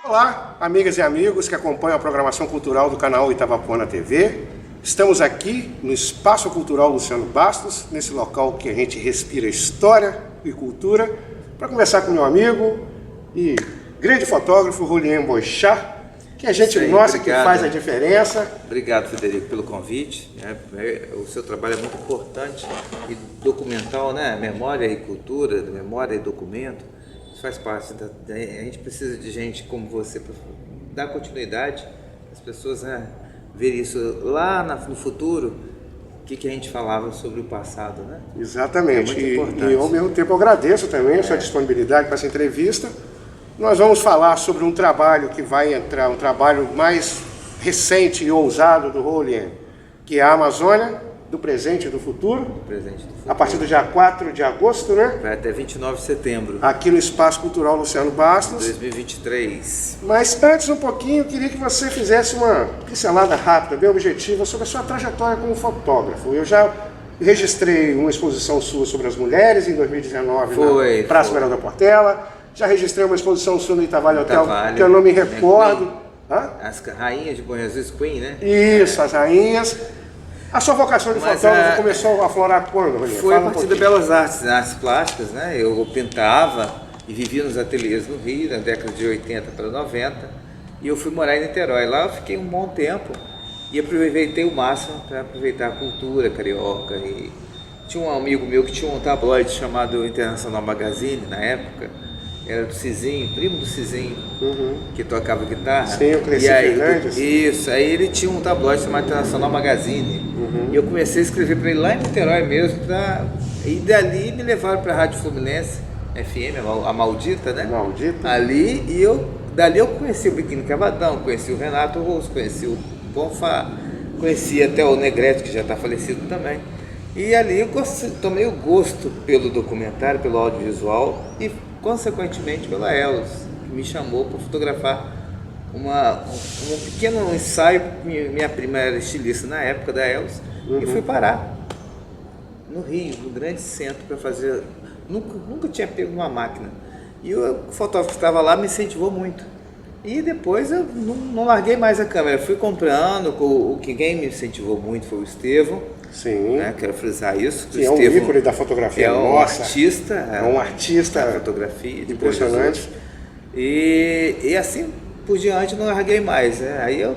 Olá, amigas e amigos que acompanham a programação cultural do canal Itabapoana TV. Estamos aqui no Espaço Cultural Luciano Bastos, nesse local que a gente respira história e cultura, para conversar com meu amigo e grande fotógrafo, Rolien Boixá, que a gente nossa que faz a diferença. Obrigado, Federico, pelo convite. O seu trabalho é muito importante e documental, né? Memória e cultura, memória e documento. Faz parte a gente precisa de gente como você para dar continuidade, as pessoas, né, verem isso lá no futuro, o que a gente falava sobre o passado, né? Exatamente, é muito importante. E ao mesmo tempo eu agradeço também a sua disponibilidade para essa entrevista. Nós vamos falar sobre um trabalho que vai entrar, um trabalho mais recente e ousado do Rolien, que é a Amazônia, do presente e do futuro, a partir do dia 4 de agosto, né? Vai até 29 de setembro. Aqui no Espaço Cultural Luciano Bastos. 2023. Mas antes um pouquinho, eu queria que você fizesse uma pincelada rápida, bem objetiva, sobre a sua trajetória como fotógrafo. Eu já registrei uma exposição sua sobre as mulheres em 2019 na Praça Verão da Portela. Já registrei uma exposição sua no Itavalho Hotel, que eu não me recordo. As rainhas de Bom Jesus, Queen, né? Isso, as rainhas. A sua vocação de fotógrafo começou a aflorar quando, Rolien? Foi a partir das belas artes, artes plásticas, né? Eu pintava e vivia nos ateliês no Rio, na década de 80 para 90, e eu fui morar em Niterói. Lá eu fiquei um bom tempo e aproveitei o máximo para aproveitar a cultura carioca. E tinha um amigo meu que tinha um tabloide chamado Internacional Magazine, na época, era do Cizinho, primo do Cizinho, que tocava guitarra. Sim, eu cresci Fernandes. Isso, aí ele tinha um tabloide chamado Internacional Magazine. E eu comecei a escrever para ele lá em Niterói mesmo, e dali me levaram para a Rádio Fluminense, FM, a Maldita, né? Maldita. Ali, e dali eu conheci o Biquíni Cavadão, conheci o Renato Russo, conheci o Bonfá, conheci até o Negrete, que já está falecido também. E ali eu tomei o gosto pelo documentário, pelo audiovisual e, consequentemente, pela Elos, que me chamou para fotografar um pequeno ensaio. Minha prima era estilista na época da Elos, e fui parar no Rio, no grande centro, para fazer. Nunca tinha pego uma máquina. E o fotógrafo que estava lá me incentivou muito. E depois eu não larguei mais a câmera, fui comprando. Quem me incentivou muito foi o Estevão. Sim. Né? Quero frisar isso. Sim, é um ícone da fotografia. É um artista. É um artista da fotografia. Impressionante. E assim por diante não larguei mais. Né? Aí eu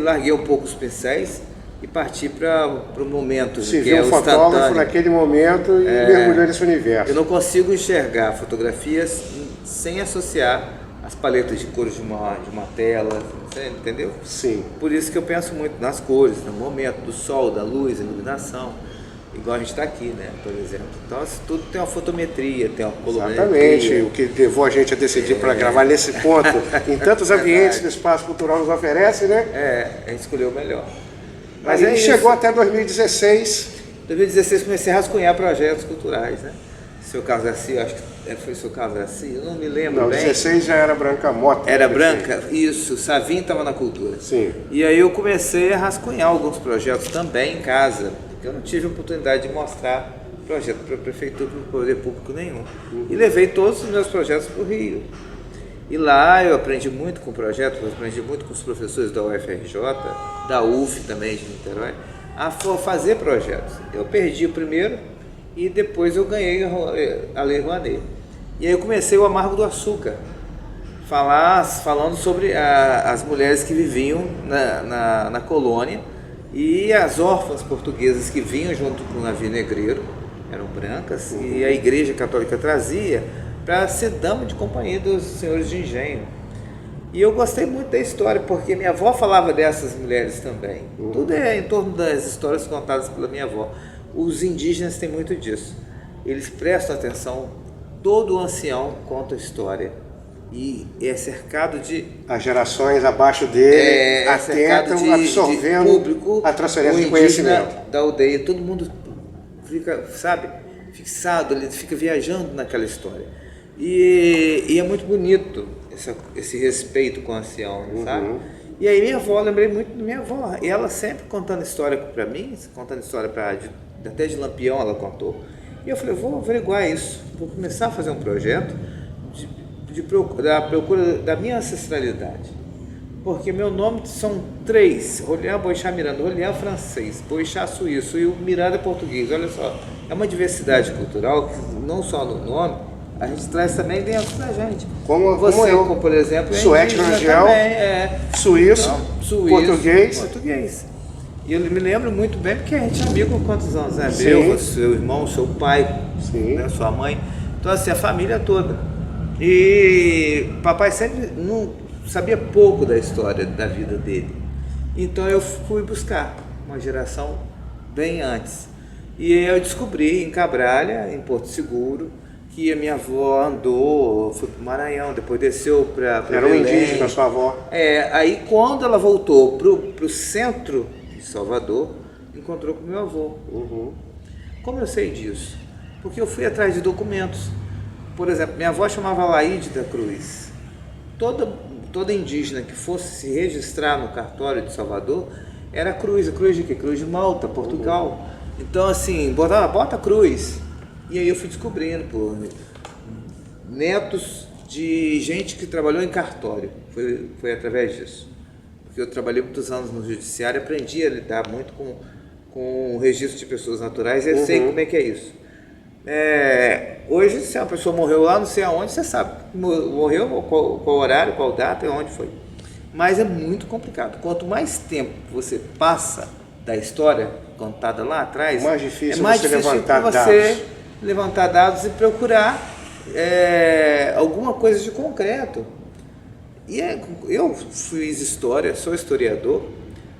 larguei um pouco os pincéis e parti para o momento. Se viu um fotógrafo naquele momento e mergulhou nesse universo. Eu não consigo enxergar fotografias sem associar as paletas de cores de uma tela, entendeu? Sim. Por isso que eu penso muito nas cores, no momento do sol, da luz, da iluminação, igual a gente está aqui, né, por exemplo. Então isso tudo tem uma fotometria, tem uma colorimetria. Exatamente, o que levou a gente a decidir para gravar nesse ponto, em tantos ambientes que o Espaço Cultural nos oferece, né? A gente escolheu o melhor. Mas aí chegou até 2016. Em 2016 comecei a rascunhar projetos culturais, né? Seu Carlos Garcia, acho que foi Seu Carlos Garcia, eu não me lembro bem. Não, 16 já era Branca Mota. Era Branca, isso, Savim estava na cultura. Sim. E aí eu comecei a rascunhar alguns projetos também em casa, porque eu não tive a oportunidade de mostrar projeto para a prefeitura, para o poder público nenhum. E levei todos os meus projetos para o Rio. E lá eu aprendi muito com projetos, aprendi muito com os professores da UFRJ, da UF também de Niterói, a fazer projetos. Eu perdi o primeiro e depois eu ganhei a Lei Rouanet. E aí eu comecei o Amargo do Açúcar, falando sobre as mulheres que viviam na colônia e as órfãs portuguesas que vinham junto com o navio negreiro, eram brancas, e a Igreja Católica trazia para ser dama de companhia dos senhores de engenho. E eu gostei muito da história, porque minha avó falava dessas mulheres também. Tudo é em torno das histórias contadas pela minha avó. Os indígenas têm muito disso. Eles prestam atenção, todo ancião conta a história. e é cercado de As gerações abaixo dele atentam, absorvendo público, a transferência de indígena conhecimento. da aldeia. Todo mundo fica, sabe, fixado, ele fica viajando naquela história. E é muito bonito esse respeito com o ancião, sabe? E aí minha avó, lembrei muito da minha avó, e ela sempre contando história para mim, contando história até de Lampião ela contou. E eu falei, vou averiguar isso, vou começar a fazer um projeto da procura da minha ancestralidade. Porque meu nome são 3, Rolhã, Boixá, Miranda. Rolhã é francês, Boixá suíço e o Miranda é português. Olha só, é uma diversidade cultural que não só no nome, a gente traz também dentro da gente. Como eu, como por exemplo, sueco, rangel, suíço, português. E eu me lembro muito bem porque a gente é amigo há quantos anos, né? Meu, seu irmão, seu pai, né? Sua mãe. Então assim, a família toda. E papai sempre não sabia pouco da história da vida dele. Então eu fui buscar uma geração bem antes. E eu descobri em Cabralha, em Porto Seguro, que a minha avó andou, foi para o Maranhão, depois desceu para Era um indígena, sua avó. Aí quando ela voltou para o centro de Salvador, encontrou com meu avô. Como eu sei disso? Porque eu fui atrás de documentos. Por exemplo, minha avó chamava Laíde da Cruz. Toda indígena que fosse se registrar no cartório de Salvador era Cruz. A Cruz de quê? Cruz de Malta, Portugal. Então assim, bota Cruz. E aí eu fui descobrindo por netos de gente que trabalhou em cartório. Foi através disso. Porque eu trabalhei muitos anos no judiciário, aprendi a lidar muito com o registro de pessoas naturais e eu sei como é que é isso. Hoje, se uma pessoa morreu lá, não sei aonde, você sabe. Morreu, qual horário, qual data e onde foi. Mas é muito complicado. Quanto mais tempo você passa da história contada lá atrás, mais difícil é mais você difícil levantar você levantar dados e procurar alguma coisa de concreto. E eu fiz história, sou historiador,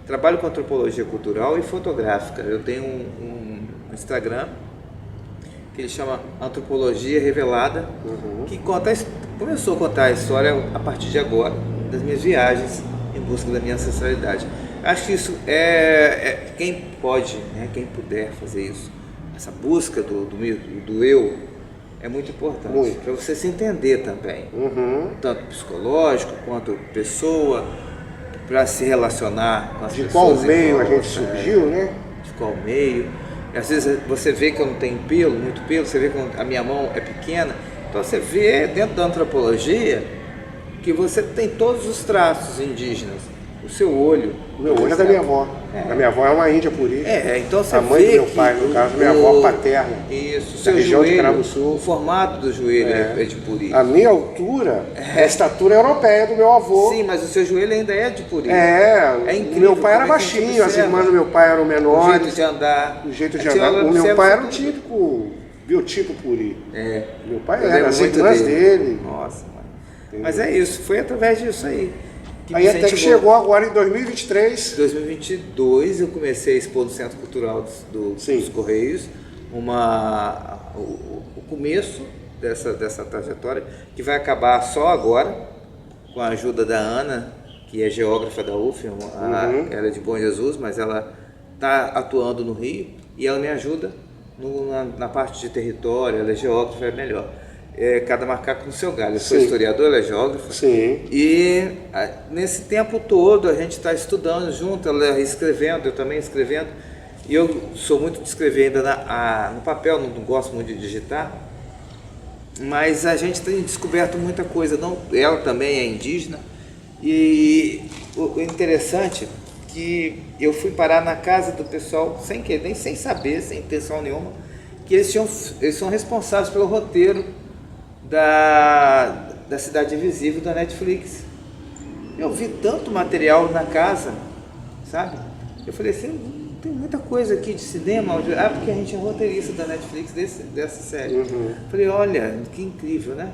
trabalho com antropologia cultural e fotográfica. Eu tenho um Instagram que ele chama Antropologia Revelada, que começou a contar a história a partir de agora, das minhas viagens em busca da minha ancestralidade. Acho que isso quem pode, né, quem puder fazer isso, essa busca do eu, é muito importante para você se entender também, tanto psicológico quanto pessoa, para se relacionar com as pessoas. De qual meio a gente surgiu, né? De qual meio. Às vezes você vê que eu não tenho pelo, muito pelo, você vê que a minha mão é pequena, então você vê dentro da antropologia que você tem todos os traços indígenas. O seu olho. O meu olho é da minha avó. A minha avó é uma índia puri. Então você a mãe vê do meu pai, no caso, minha avó paterna. Isso, da seu região joelho, de Carabuçu. o formato do joelho é de puri. A minha altura é a estatura europeia do meu avô. Sim, mas o seu joelho ainda é de puri. É incrível. Meu pai era baixinho, as irmãs do meu pai eram menores. O jeito de andar. O jeito de andar. O meu pai era o típico, biotipo puri. Meu pai era, as irmãs dele. Nossa, mano. Mas é isso, foi através disso aí. Aí até que chegou agora em 2023. Em 2022 eu comecei a expor no Centro Cultural dos Correios o começo dessa trajetória, que vai acabar só agora, com a ajuda da Ana, que é geógrafa da UF, ela é de Bom Jesus, mas ela está atuando no Rio, e ela me ajuda na parte de território, ela é geógrafa, é melhor. Cada macaco no seu galho. Eu sou historiador, ela é geógrafa. E nesse tempo todo a gente está estudando junto, ela escrevendo, eu também escrevendo. E eu sou muito de escrever ainda no papel, não gosto muito de digitar. Mas a gente tem descoberto muita coisa. Ela também é indígena. E o interessante é que eu fui parar na casa do pessoal sem querer, nem sem saber, sem intenção nenhuma, que eles são responsáveis pelo roteiro da Cidade Invisível da Netflix. Eu vi tanto material na casa, sabe? Eu falei assim, tem muita coisa aqui de cinema, porque a gente é roteirista da Netflix dessa série. Falei, olha, que incrível, né?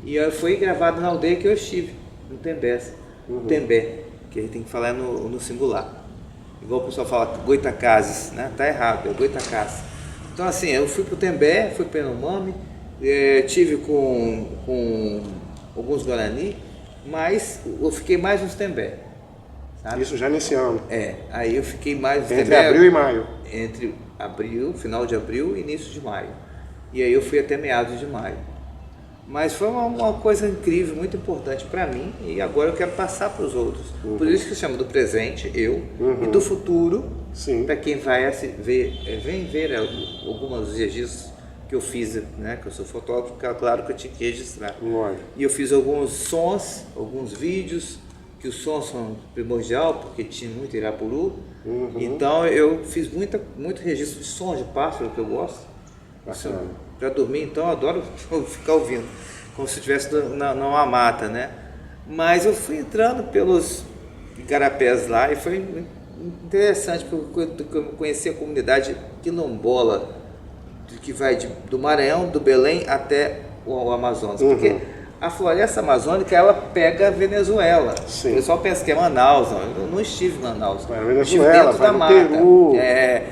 E foi gravado na aldeia que eu estive, no Tembé, que a gente tem que falar no singular. Igual o pessoal fala Goitacazes, né? Tá errado, é Goitacazes. Então assim, eu fui pro Tembé, fui pro Yanomami, tive com alguns Guarani, mas eu fiquei mais nos Tembé. Sabe? Isso já nesse ano. Aí eu fiquei mais nos Entre Tembé. abril e maio. Entre abril, final de abril e início de maio. E aí eu fui até meados de maio. Mas foi uma coisa incrível, muito importante para mim, e agora eu quero passar para os outros. Por isso que eu chamo do presente, eu, e do futuro, para quem vai vem ver alguns registros que eu fiz, né, que eu sou fotógrafo, claro que eu tinha que registrar. E eu fiz alguns sons, alguns vídeos, que os sons são primordial, porque tinha muito Irapuru. Então eu fiz muito registro de sons de pássaro, que eu gosto. Para dormir, então eu adoro ficar ouvindo, como se estivesse numa mata, né? Mas eu fui entrando pelos igarapés lá e foi interessante, porque eu conheci a comunidade quilombola, que vai do Maranhão, do Belém até o Amazonas. Porque a floresta amazônica, ela pega a Venezuela. O pessoal pensa que é Manaus, eu não estive em Manaus. Eu estive dentro da mata. Peru,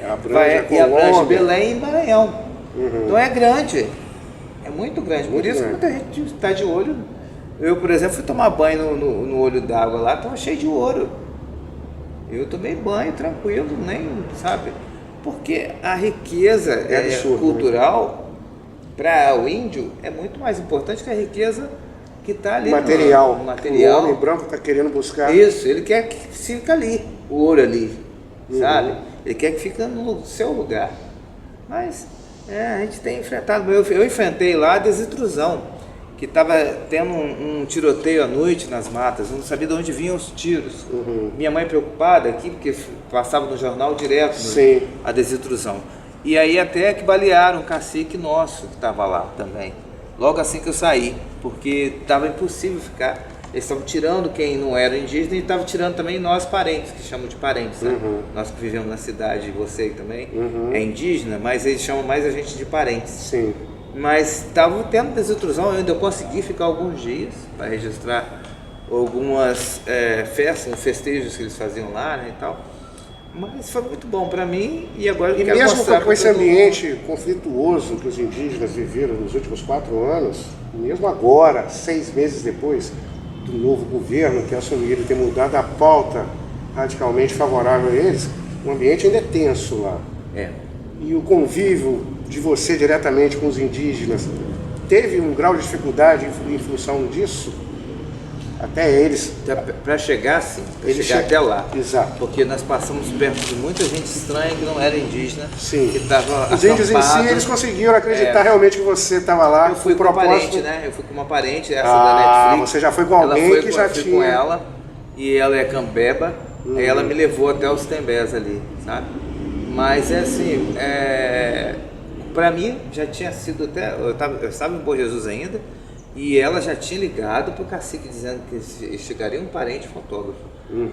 abrange Belém e Maranhão. Então é grande, é muito grande, por isso que muita gente está de olho. Eu, por exemplo, fui tomar banho no olho d'água lá, estava cheio de ouro. Eu tomei banho tranquilo, nem, sabe? Porque a riqueza absurdo, cultural, né? Para o índio é muito mais importante que a riqueza que está ali material. No material. O homem branco está querendo buscar. Isso, ele quer que fique ali, o ouro ali, sabe? Ele quer que fique no seu lugar. Mas a gente tem enfrentado. Eu enfrentei lá a desintrusão, que estava tendo um tiroteio à noite nas matas, eu não sabia de onde vinham os tiros. Minha mãe preocupada aqui, porque passava no jornal direto a desintrusão. E aí até que balearam um cacique nosso que estava lá também, logo assim que eu saí, porque estava impossível ficar. Eles estavam tirando quem não era indígena e estavam tirando também nós parentes, que chamam de parentes, né? Nós que vivemos na cidade, você também é indígena, mas eles chamam mais a gente de parentes. Mas estavam tendo desintrusão, eu ainda consegui ficar alguns dias para registrar algumas festas, festejos que eles faziam lá, né, e tal. Mas foi muito bom para mim e agora eu quero mesmo mostrar com esse ambiente conflituoso que os indígenas viveram nos últimos 4 anos, mesmo agora, 6 meses depois do novo governo que assumiu e ter mudado a pauta radicalmente favorável a eles, o ambiente ainda é tenso lá. E o convívio de você diretamente com os indígenas teve um grau de dificuldade em função disso? Até eles... Para chegar, sim, para chegar até lá. Exato. Porque nós passamos perto de muita gente estranha que não era indígena, que estava os índios em si, eles conseguiram acreditar realmente que você estava lá. Eu fui com uma parente, né? Eu fui com uma parente, essa da Netflix. Você já foi com alguém que já tinha... Eu fui com ela, e ela é cambeba, aí ela me levou até os Tembés ali, sabe? Mas é assim, para mim já tinha sido até... Eu estava em Bom Jesus ainda, e ela já tinha ligado para o cacique dizendo que chegaria um parente fotógrafo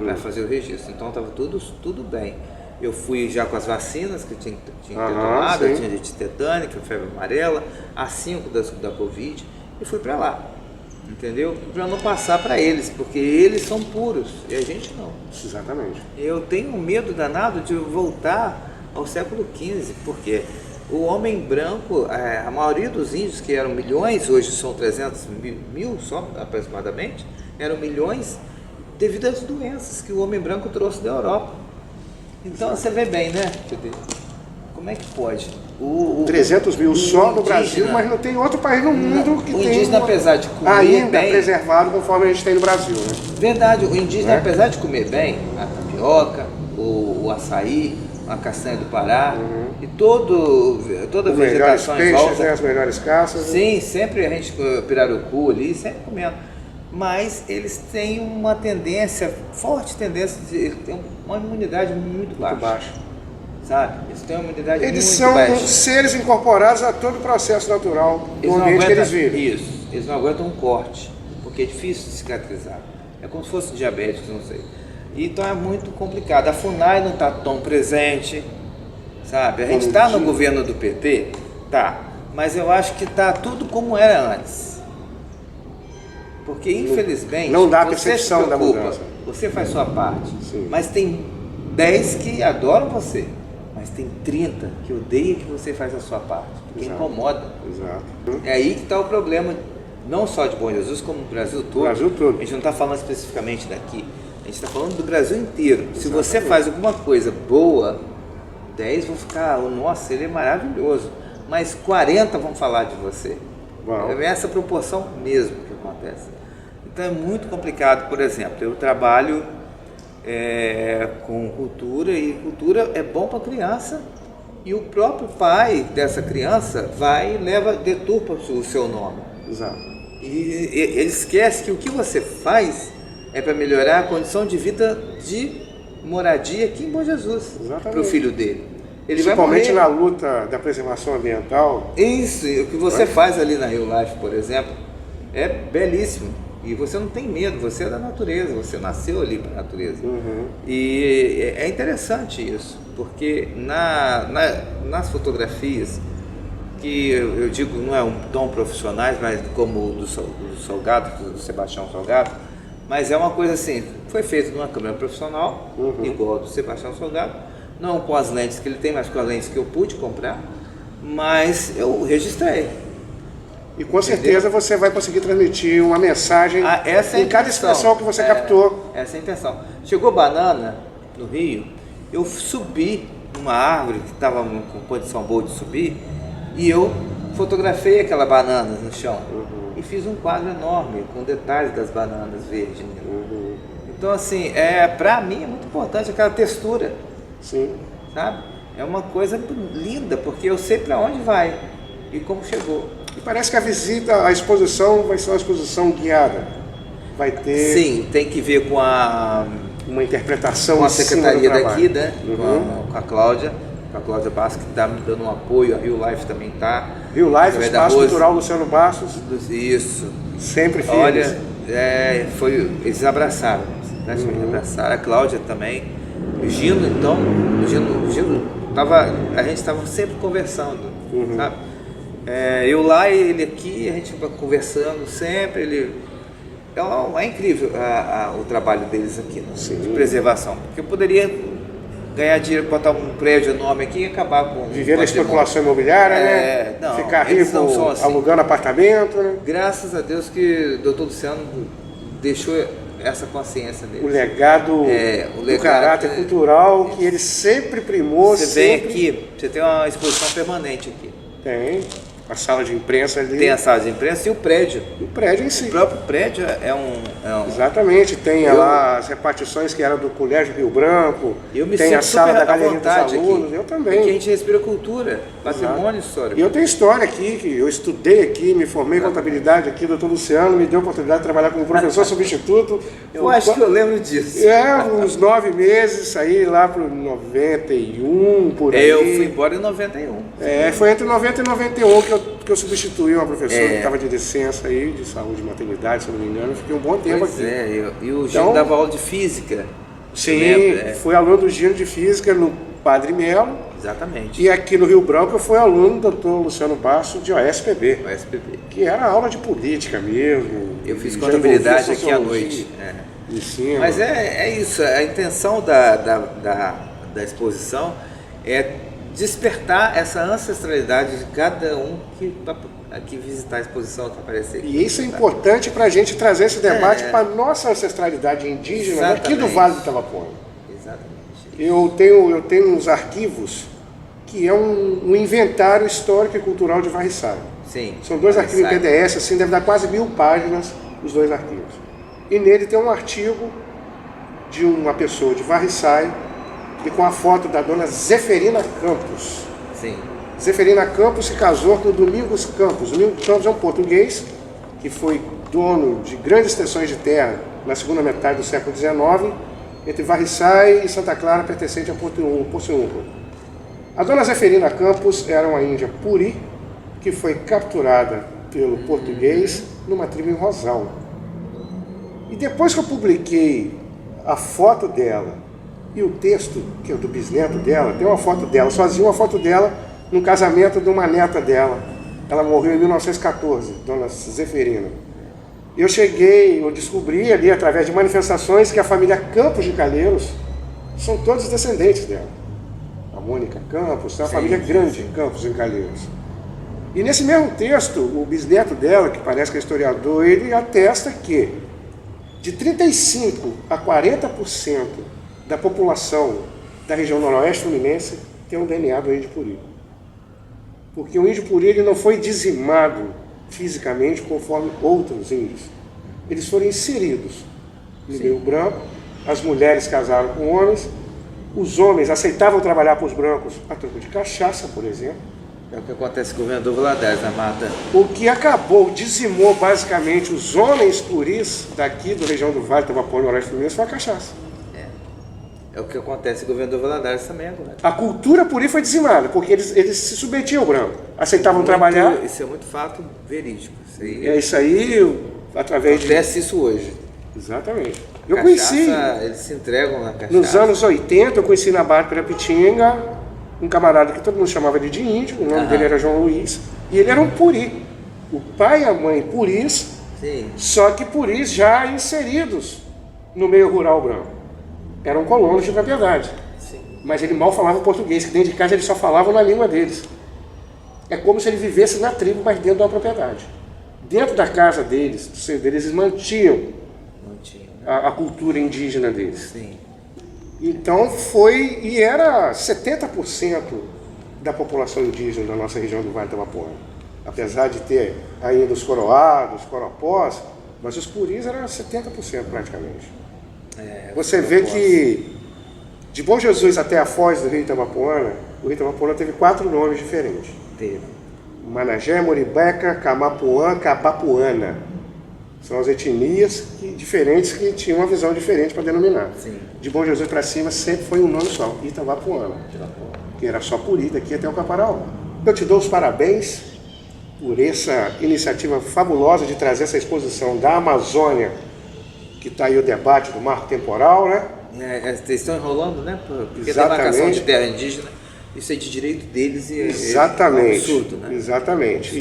para fazer o registro. Então estava tudo bem. Eu fui já com as vacinas que eu tinha que ter tomado, eu tinha de tetânica, febre amarela, as 5 da Covid, e fui para lá, entendeu? Para não passar para eles, porque eles são puros e a gente não. Exatamente. Eu tenho medo danado de voltar ao século XV, porque o homem branco, a maioria dos índios, que eram milhões, hoje são 300 mil só aproximadamente, eram milhões devido às doenças que o homem branco trouxe da Europa. Então você vê bem, né? Como é que pode? 300 mil só no Brasil, mas não tem outro país no mundo que o tem indígena, apesar de comer ainda bem, preservado conforme a gente tem no Brasil, né? Verdade, o indígena, apesar de comer bem, a tapioca, o açaí, a castanha do Pará, e toda a vegetação em volta. Né, as melhores caças. Sim, sempre a gente, pirarucu ali, sempre comendo. Mas eles têm uma tendência, forte tendência, eles têm uma imunidade muito baixa. Sabe? Eles têm uma imunidade muito baixa. Eles são seres incorporados a todo o processo natural do ambiente que eles vivem. Isso, eles não aguentam um corte, porque é difícil de cicatrizar. É como se fossem diabéticos, não sei. Então é muito complicado. A FUNAI não está tão presente, sabe? A gente está no governo do PT, tá, mas eu acho que está tudo como era antes. Porque infelizmente não dá percepção da mudança. Você faz sua parte, mas tem 10 que adoram você, mas tem 30 que odeiam que você faz a sua parte, porque incomoda. Exato. É aí que está o problema não só de Bom Jesus, como no Brasil todo. Brasil todo. A gente não está falando especificamente daqui, a gente está falando do Brasil inteiro. Se você faz alguma coisa boa, 10 vão ficar, nossa, ele é maravilhoso, mas 40 vão falar de você. Uau. É essa proporção mesmo que acontece. Então é muito complicado. Por exemplo, eu trabalho com cultura, e cultura é bom para a criança, e o próprio pai dessa criança vai e deturpa o seu nome. Exato. E ele esquece que o que você faz é para melhorar a condição de vida de moradia aqui em Bom Jesus, para o filho dele. Ele Principalmente vai na luta da preservação ambiental. Isso, o que você faz ali na Rio Life, por exemplo, é belíssimo. E você não tem medo, você é da natureza, você nasceu ali para a natureza. E é interessante isso, porque nas fotografias, que eu digo não é tão profissionais, mas como o do Salgado, do Sebastião Salgado, mas é uma coisa assim, foi feito numa câmera profissional, igual a do Sebastião Salgado, não com as lentes que ele tem, mas com as lentes que eu pude comprar, mas eu registrei. E com certeza você vai conseguir transmitir uma mensagem em cada expressão que você captou. Essa é a intenção. Chegou banana no Rio, eu subi numa árvore que estava com condição boa de subir, e eu fotografei aquela banana no chão e fiz um quadro enorme com detalhes das bananas verdes. Então assim, para mim é muito importante aquela textura. Sim. Sabe? É uma coisa linda, porque eu sei para onde vai e como chegou. E parece que a visita, a exposição vai ser uma exposição guiada. Vai ter... Sim, tem que ver com uma interpretação com a secretaria daqui, né? Com a Cláudia Bastos, que está me dando um apoio, a Rio Life também está. Rio Life, Espaço Cultural Luciano Bastos. Isso. Sempre firmes. Olha, eles abraçaram, abraçaram, a Cláudia também. O Gino, então, a gente estava sempre conversando, sabe? Eu lá e ele aqui, a gente vai conversando sempre, é incrível o trabalho deles aqui, né? De preservação, porque eu poderia ganhar dinheiro, botar um prédio enorme aqui e acabar com... Viver da especulação imobiliária, né? Não, ficar rico assim, alugando apartamento, né? Graças a Deus que o doutor Luciano deixou essa consciência dele. O legado do caráter cultural que ele sempre primou. Você vem aqui, você tem uma exposição permanente aqui. Tem. A sala de imprensa ali. Tem a sala de imprensa e o prédio. O prédio em si. O próprio prédio é um... Exatamente. Tem lá as repartições que eram do Colégio Rio Branco. Eu me tem sinto a sala da Galeria dos Alunos. Aqui, eu também. Porque a gente respira cultura, patrimônio histórico. E eu tenho história aqui, que eu estudei aqui, me formei em contabilidade aqui, o doutor Luciano me deu a oportunidade de trabalhar como professor substituto. Eu acho que eu lembro disso. Uns 9 meses, saí lá para 91, por aí. Eu fui embora em 91. Foi entre 90 e 91 que eu substituí uma professora que estava de licença aí, de saúde e maternidade, se eu não me engano. Eu fiquei um bom tempo aqui. E o Gino dava aula de física. Sim, fui aluno do Gino de Física no Padre Melo. Exatamente. E aqui no Rio Branco eu fui aluno do Dr. Luciano Bastos de OSPB. Que era aula de política mesmo. Eu fiz contabilidade aqui à noite. Em cima. Mas é isso, a intenção da exposição é despertar essa ancestralidade de cada um que visitar a exposição, que aparecer aqui. E isso é importante para a gente trazer esse debate para a nossa ancestralidade indígena aqui do Vale do Tabapuana. Exatamente. Eu tenho uns arquivos que é um inventário histórico e cultural de Varriçai. Sim. São 2 arquivos em PDF, assim, deve dar quase 1000 páginas os 2 arquivos. E nele tem um artigo de uma pessoa de Varriçai e com a foto da dona Zeferina Campos. Sim. Zeferina Campos se casou com o Domingos Campos. O Domingos Campos é um português que foi dono de grandes extensões de terra na segunda metade do século XIX, entre Varriçai e Santa Clara, pertencente a Porciúncula. A dona Zeferina Campos era uma índia puri que foi capturada pelo português numa tribo em Rosal. E depois que eu publiquei a foto dela e o texto, que é do bisneto dela, tem uma foto dela, sozinha, uma foto dela no casamento de uma neta dela. Ela morreu em 1914, dona Zeferina. Eu descobri ali, através de manifestações, que a família Campos de Calheiros são todos descendentes dela. A Mônica Campos, tem uma família grande em Campos em Calheiros. E nesse mesmo texto, o bisneto dela, que parece que é historiador, ele atesta que de 35% a 40% da população da região noroeste fluminense tem um DNA do índio Puri. Porque o índio Puri ele não foi dizimado fisicamente conforme outros índios. Eles foram inseridos no meio branco, as mulheres casaram com homens, os homens aceitavam trabalhar para os brancos a troco de cachaça, por exemplo. É o que acontece com o governador Valadares, na mata. O que acabou, dizimou basicamente os homens puris daqui da região do Vale, Tabapuã, Noroeste Fluminense, foi a cachaça. É o que acontece com o governador Valadares também agora. A cultura puri foi dizimada, porque eles se submetiam ao branco, aceitavam trabalhar. Isso é muito fato verídico. Isso aí, através de... Acontece isso hoje. Exatamente. Eu Cachaça, conheci, eles se entregam na cachaça. nos anos 80, eu conheci na Barra Pirapitinga um camarada que todo mundo chamava ele de índio, o nome dele era João Luiz, e ele era um puri. O pai e a mãe puris, Sim. só que puris já inseridos no meio rural branco. Eram colonos de propriedade. Sim. Mas ele mal falava português, que dentro de casa eles só falavam na língua deles. É como se ele vivesse na tribo, mas dentro da propriedade. Dentro da casa deles, do seio deles, eles mantinham a cultura indígena deles. Sim. Então foi, e era 70% da população indígena da nossa região do Vale do Tabapuã. Apesar de ter ainda os coroados, os coropós, mas os puris eram 70% praticamente. Você vê que de Bom Jesus até a foz do Rio Itabapoana, o Rio Itabapoana teve 4 nomes diferentes. Teve. Managé, Moribeca, Camapuã, Cabapuana. São as etnias diferentes que tinham uma visão diferente para denominar. Sim. De Bom Jesus para cima sempre foi um nome só, Itabapoana, que era só Puri, daqui até o Caparaó. Eu te dou os parabéns por essa iniciativa fabulosa de trazer essa exposição da Amazônia, que está aí o debate do marco temporal, né? Eles estão enrolando, né? Porque a Exatamente. demarcação de terra indígena, isso é de direito deles e Exatamente. é um absurdo, né? Exatamente.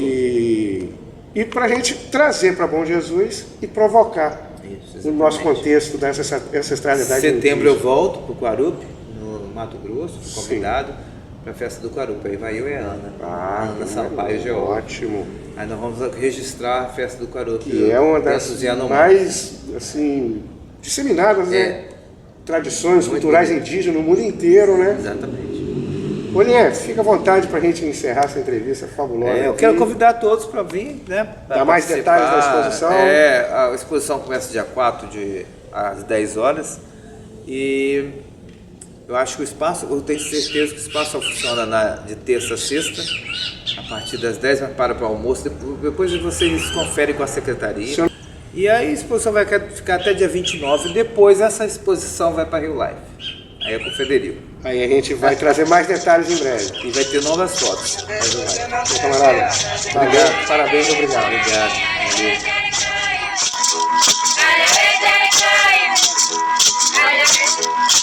E para a gente trazer para Bom Jesus e provocar Isso, o nosso contexto dessa ancestralidade. Em setembro eu indígena. volto para o Guarupi, no Mato Grosso, fui convidado para a festa do Guarupi. Aí vai eu e a Ana. Ana Sampaio, geóloga. Ótimo. Aí nós vamos registrar a festa do Guarupi. Que é uma das mais assim, disseminadas, né? Tradições culturais indígenas no mundo inteiro, né? Exatamente. Olié, fica à vontade para a gente encerrar essa entrevista fabulosa. Eu quero convidar todos para vir, né? Dar mais detalhes da exposição. A exposição começa dia 4 às 10 horas. E eu acho que o espaço, eu tenho certeza que o espaço só funciona de terça a sexta, a partir das 10, mas para o almoço. Depois vocês conferem com a secretaria. E aí a exposição vai ficar até dia 29. Depois essa exposição vai para Rio Life. Aí é com o Federico. Aí a gente vai trazer mais detalhes em breve. E vai ter novas fotos. Meu camarada, obrigado, parabéns, obrigado. Obrigado. Valeu.